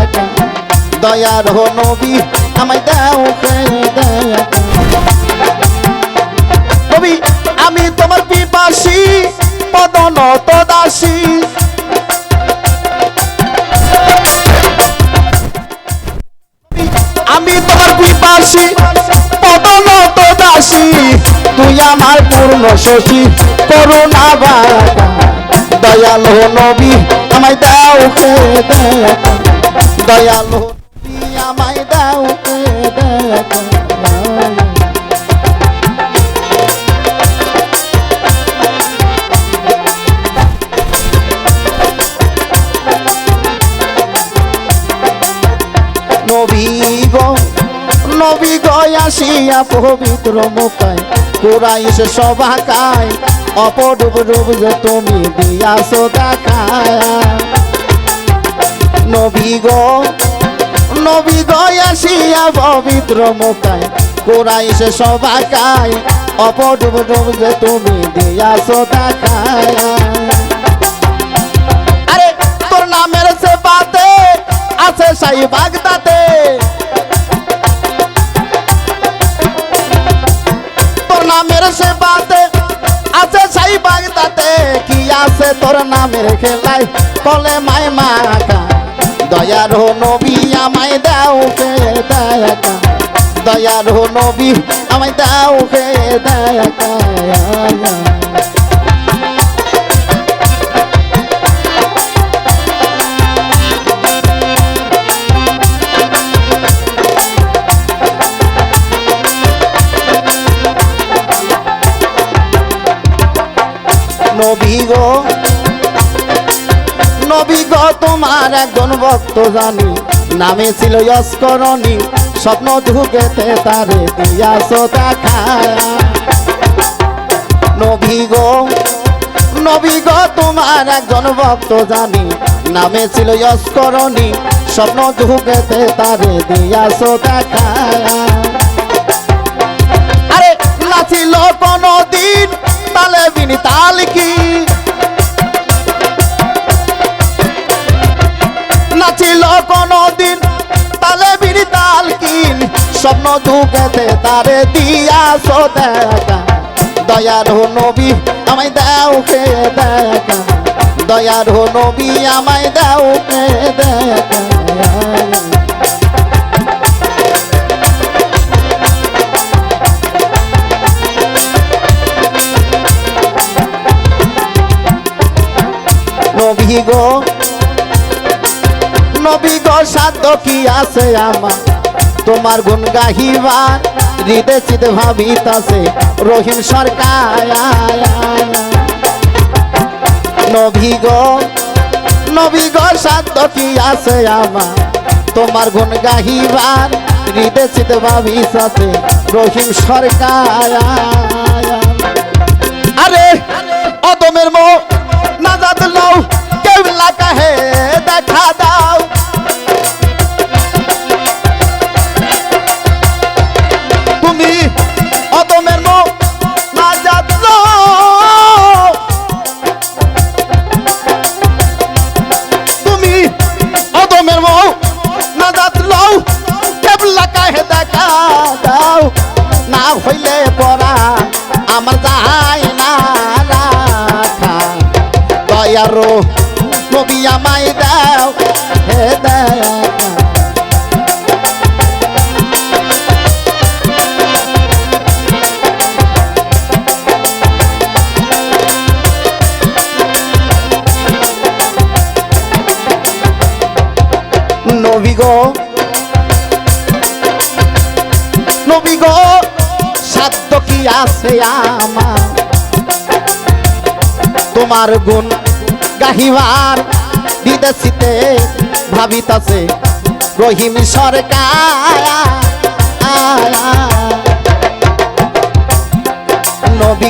দেখা দয়ার হো নবী আমায় দাও দেখা নবী আমি তোমার পিপাসী পদনত দাসী আমি তোমার পিপাসী পদনত দাসী তুই আমার পূর্ণ শশী করুণা বাঁকা দয়াল হো নবী আমায় দাও দেখা দয়াল হো নবী আমায় দাও দেখা নবী গো আসিয়া পবিত্র মুখায় কুরাইশ সভাকায় অপরূপ রূপ যে তুমি দিয়াছো দেখায় নবী গো আসিয়া পবিত্র মুখায় কুরাইশ সভাকায় অপরূপ রূপ যে তুমি দিয়াছো দেখায় আরে তোর নামের সে বাতে আছে সাই বাগদাতে নামের সে বাতে আছে সাই বাগদাতে কি আছে তোর নামের খেলায় বলে মাই মাকা দয়ার হো নবী আমায় দাও দেখা দয়ার হো নবী আমায় দাও দেখা নবী গো তোমার একজন ভক্ত জানি নামে ছিল ইস্করণী স্বপ্ন ঢুকেতে তারে দিয়াছো দেখা নবী গো তোমার একজন ভক্ত জানি নামে ছিল ইস্করণী স্বপ্ন ঢুকেতে তারে দিয়াছো দেখা আরে নাছিল কোনদিন তালে বিনি তাল কি নাছিল কোনদিন তালে বিনি তাল কি স্বপ্ন ঢুকেতে তারে দিয়াছো দেখা দয়ার হো নবী আমায় দাও দেখা দয়ার হো নবী আমায় দাও দেখা নবী গো সাধ্য কি আছে আমার তোমার গুণ গাহিবার হৃদয় চিতে ভাবিতাছে রহিম সরকার নবী গো সাধ্য কি আছে আমার তোমার গুণ গাহিবার হৃদয় চিতে ভাবিতাছে রহিম সরকার আরে অদমের মো নাজাত লও কেবলা কাহে দেখা দাও তুমি অদমের মো নাজাত লও তুমি অদমের মো নাজাত লও কেবলা কাহে দেখা দাও না হইলে পড়া আমার যায় না রাখা দয়ারো নবী আমায় দাও দেখা নবী গো সাধ্য কি আছে আমার তোমার গুণ গাহিবার বিদেশিতে ভাবিতাছে রহিম সরকার নবী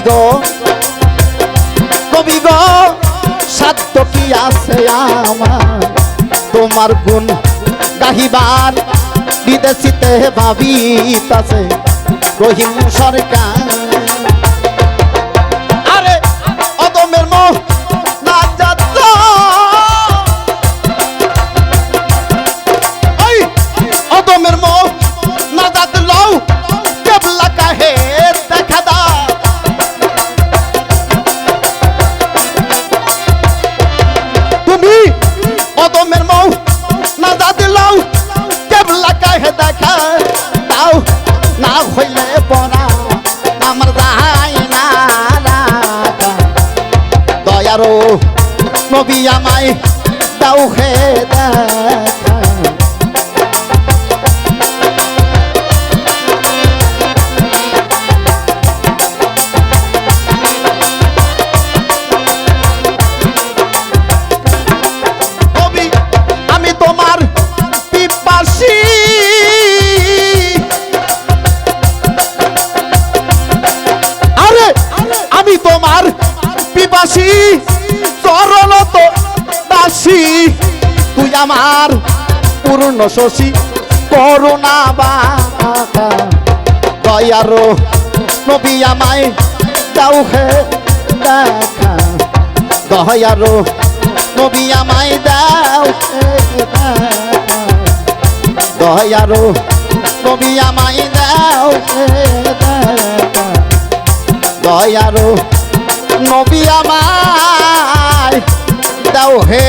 গো সাধ্য কি আছে আমার তোমার গুণ গাহিবার বিদেশিতে ভাবিতাছে রহিম সরকার আরে অদমের মোহ না যাত সেজদা দিলাও কেবলা কাহে দেখা দাও না হইলে পড়া আমার দায় না রাখা দয়ারো নবী আমায় দাও হে দেখা নবী আমি তোমার পিপাসী আরে আমি তোমার পিপাসী চরণ তো দাসী তুই আমার পূর্ণ শশী করুণা বাঁকা দয়ারো নবী আমায় দাও হে দেখা দয়ারো নবী আমায় দাও হে দেখা দয়ারো নবী আমায় দাও হে দেখা দয়ারো নবী আমায় দাও হে